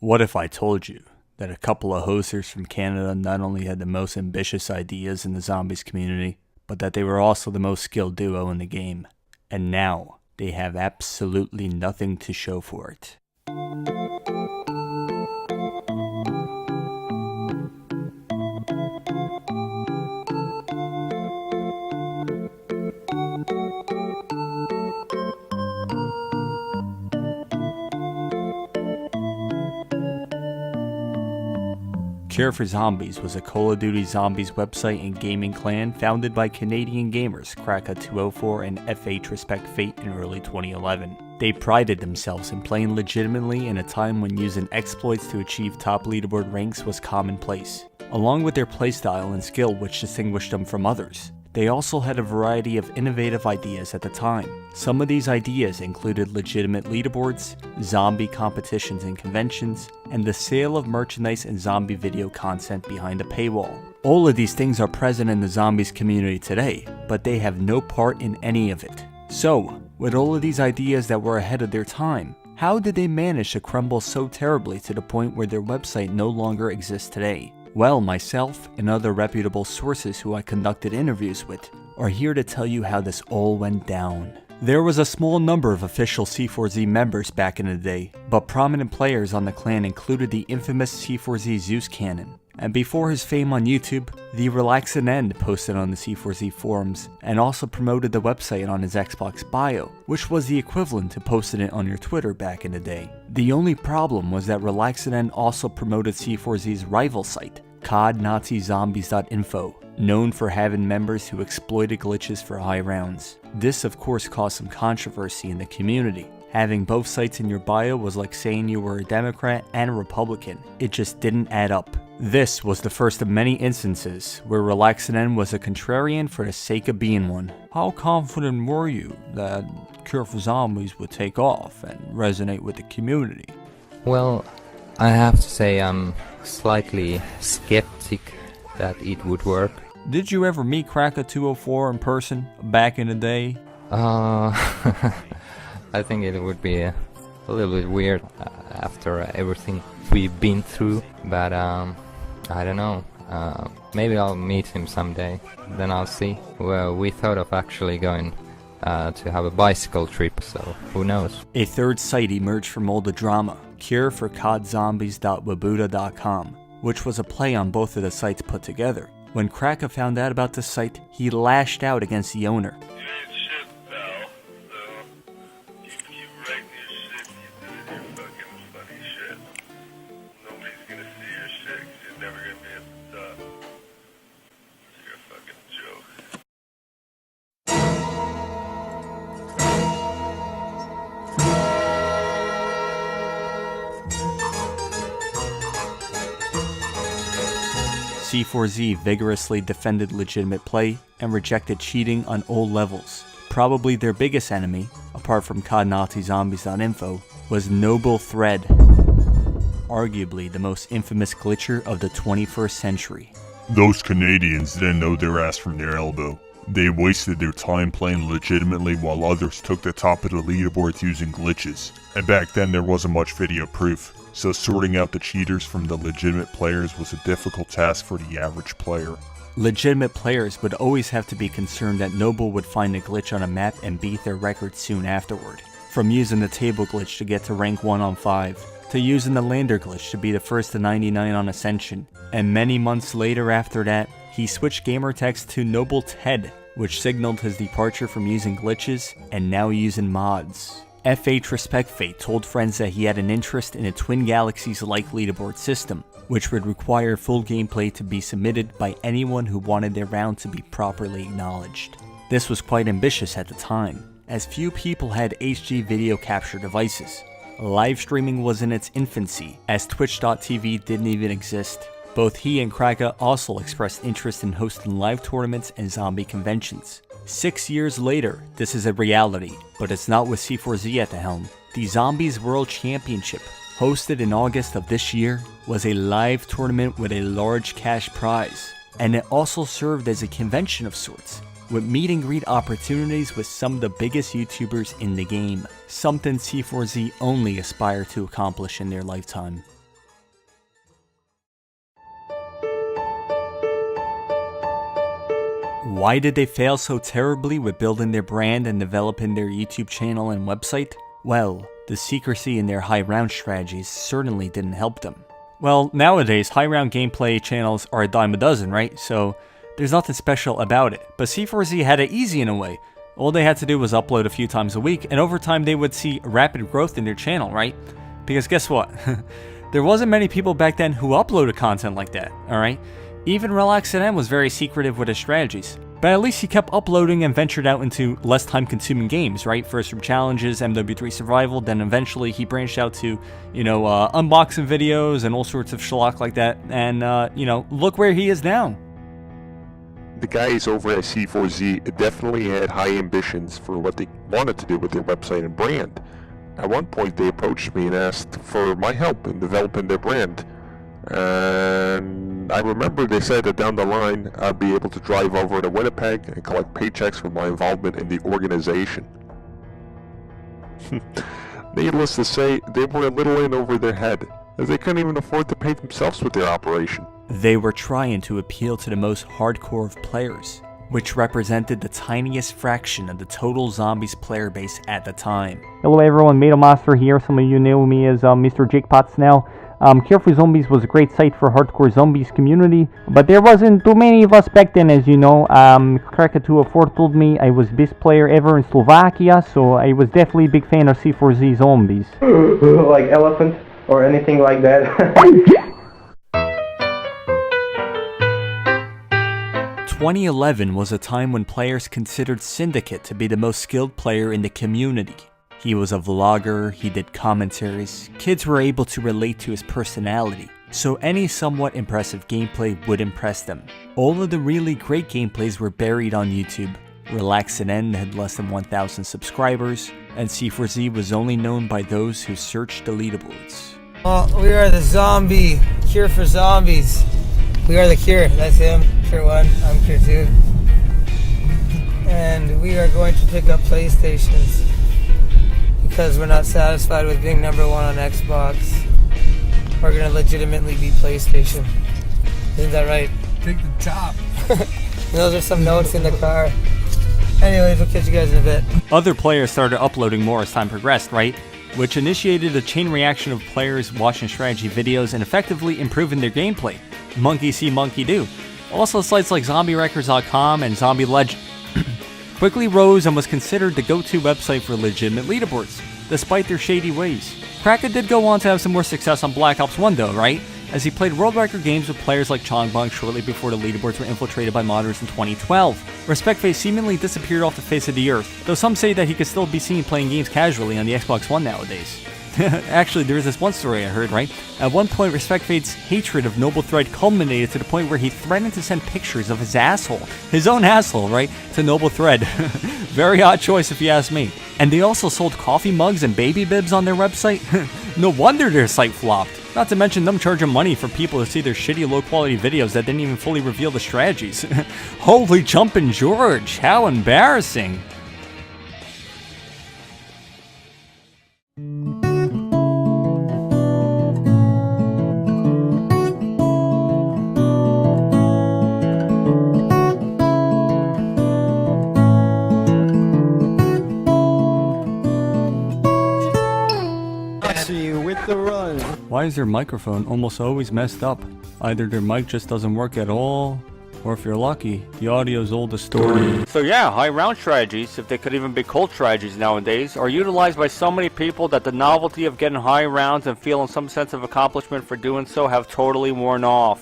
What if I told you that a couple of hosters from Canada not only had the most ambitious ideas in the zombies community, but that they were also the most skilled duo in the game, and now they have absolutely nothing to show for it? Cure4Zombies was a Call of Duty Zombies website and gaming clan founded by Canadian gamers Cracker204 and FH Respect Fate in early 2011. They prided themselves in playing legitimately in a time when using exploits to achieve top leaderboard ranks was commonplace, along with their playstyle and skill which distinguished them from others. They also had a variety of innovative ideas at the time. Some of these ideas included legitimate leaderboards, zombie competitions and conventions, and the sale of merchandise and zombie video content behind a paywall. All of these things are present in the zombies community today, but they have no part in any of it. So, with all of these ideas that were ahead of their time, how did they manage to crumble so terribly to the point where their website no longer exists today? Well, myself and other reputable sources who I conducted interviews with are here to tell you how this all went down. There was a small number of official C4Z members back in the day, but prominent players on the clan included the infamous C4Z Zeus Cannon. And before his fame on YouTube, the RelaxingEnd posted on the C4Z forums and also promoted the website on his Xbox bio, which was the equivalent to posting it on your Twitter back in the day. The only problem was that RelaxingEnd also promoted C4Z's rival site, CodNaziZombies.info, known for having members who exploited glitches for high rounds. This of course caused some controversy in the community. Having both sites in your bio was like saying you were a Democrat and a Republican. It just didn't add up. This was the first of many instances where RelaxingEnd was a contrarian for the sake of being one. How confident were you that Cure4Zombies would take off and resonate with the community? Well, I have to say I'm slightly skeptic that it would work. Did you ever meet Cracker204 in person back in the day? I think it would be a little bit weird after everything we've been through, but I don't know. Maybe I'll meet him someday, then I'll see. Well, we thought of actually going to have a bicycle trip, so who knows. A third site emerged from all the drama, Cure4Zombies.wabuda.com, which was a play on both of the sites put together. When Cracker found out about the site, he lashed out against the owner. C4Z vigorously defended legitimate play and rejected cheating on all levels. Probably their biggest enemy, apart from CodNaziZombies.info, was NobleThread, arguably the most infamous glitcher of the 21st century. Those Canadians didn't know their ass from their elbow. They wasted their time playing legitimately while others took the top of the leaderboards using glitches. And back then there wasn't much video proof, so sorting out the cheaters from the legitimate players was a difficult task for the average player. Legitimate players would always have to be concerned that Noble would find a glitch on a map and beat their record soon afterward. From using the table glitch to get to rank 1 on 5, to using the lander glitch to be the first to 99 on Ascension, and many months later after that, he switched gamertags to NobleThread, which signaled his departure from using glitches and now using mods. FH Respect Fate told friends that he had an interest in a Twin Galaxies-like leaderboard system, which would require full gameplay to be submitted by anyone who wanted their round to be properly acknowledged. This was quite ambitious at the time, as few people had HD video capture devices. Live streaming was in its infancy, as Twitch.tv didn't even exist. Both he and Cracker also expressed interest in hosting live tournaments and zombie conventions. 6 years later, this is a reality, but it's not with C4Z at the helm. The Zombies World Championship, hosted in August of this year, was a live tournament with a large cash prize, and it also served as a convention of sorts, with meet and greet opportunities with some of the biggest YouTubers in the game, something C4Z only aspire to accomplish in their lifetime. Why did they fail so terribly with building their brand and developing their YouTube channel and website? Well, the secrecy in their high round strategies certainly didn't help them. Well, nowadays, high round gameplay channels are a dime a dozen, right? So there's nothing special about it. But C4Z had it easy in a way. All they had to do was upload a few times a week, and over time they would see rapid growth in their channel, right? Because guess what? There wasn't many people back then who uploaded content like that, alright? Even RelaxingEnd was very secretive with his strategies. But at least he kept uploading and ventured out into less time-consuming games, right? First from challenges, MW3 Survival, then eventually he branched out to, unboxing videos and all sorts of schlock like that. And, look where he is now. The guys over at C4Z definitely had high ambitions for what they wanted to do with their website and brand. At one point they approached me and asked for my help in developing their brand. And I remember they said that down the line I'd be able to drive over to Winnipeg and collect paychecks for my involvement in the organization. Needless to say, they were a little in over their head, as they couldn't even afford to pay themselves with their operation. They were trying to appeal to the most hardcore of players, which represented the tiniest fraction of the total Zombies player base at the time. Hello everyone, Master here. Some of you know me as Mr. Jake Potts now. Cure4Zombies was a great site for hardcore zombies community, but there wasn't too many of us back then, as you know. Kraka204 told me I was best player ever in Slovakia, so I was definitely a big fan of C4Z Zombies. Like elephant or anything like that. 2011 was a time when players considered Syndicate to be the most skilled player in the community. He was a vlogger, he did commentaries, kids were able to relate to his personality, so any somewhat impressive gameplay would impress them. All of the really great gameplays were buried on YouTube. RelaxingEnd had less than 1,000 subscribers, and C4Z was only known by those who searched the leaderboards. Well, we are the zombie, Cure4Zombies. We are the Cure, that's him, Cure1, I'm Cure2. And we are going to pick up PlayStations because we're not satisfied with being #1 on Xbox. We're going to legitimately beat PlayStation. Isn't that right? Take the top. Those are some notes in the car. Anyways, we'll catch you guys in a bit. Other players started uploading more as time progressed, right? Which initiated a chain reaction of players watching strategy videos and effectively improving their gameplay. Monkey see, monkey do. Also, sites like ZombieRecords.com and Zombie Legend quickly rose and was considered the go-to website for legitimate leaderboards, despite their shady ways. Kraka did go on to have some more success on Black Ops 1 though, right? As he played world record games with players like Chongbong shortly before the leaderboards were infiltrated by modders in 2012. RespectFace seemingly disappeared off the face of the earth, though some say that he could still be seen playing games casually on the Xbox One nowadays. Actually, there is this one story I heard, right? At one point, RespectFace's hatred of NobleThread culminated to the point where he threatened to send pictures of his asshole, his own asshole, right, to NobleThread. Very odd choice if you ask me. And they also sold coffee mugs and baby bibs on their website. No wonder their site flopped. Not to mention them charging money for people to see their shitty low-quality videos that didn't even fully reveal the strategies. Holy jumpin' George, how embarrassing. Why is their microphone almost always messed up? Either their mic just doesn't work at all, or if you're lucky, the audio's all distorted. So yeah, high round strategies, if they could even be cult strategies nowadays, are utilized by so many people that the novelty of getting high rounds and feeling some sense of accomplishment for doing so have totally worn off.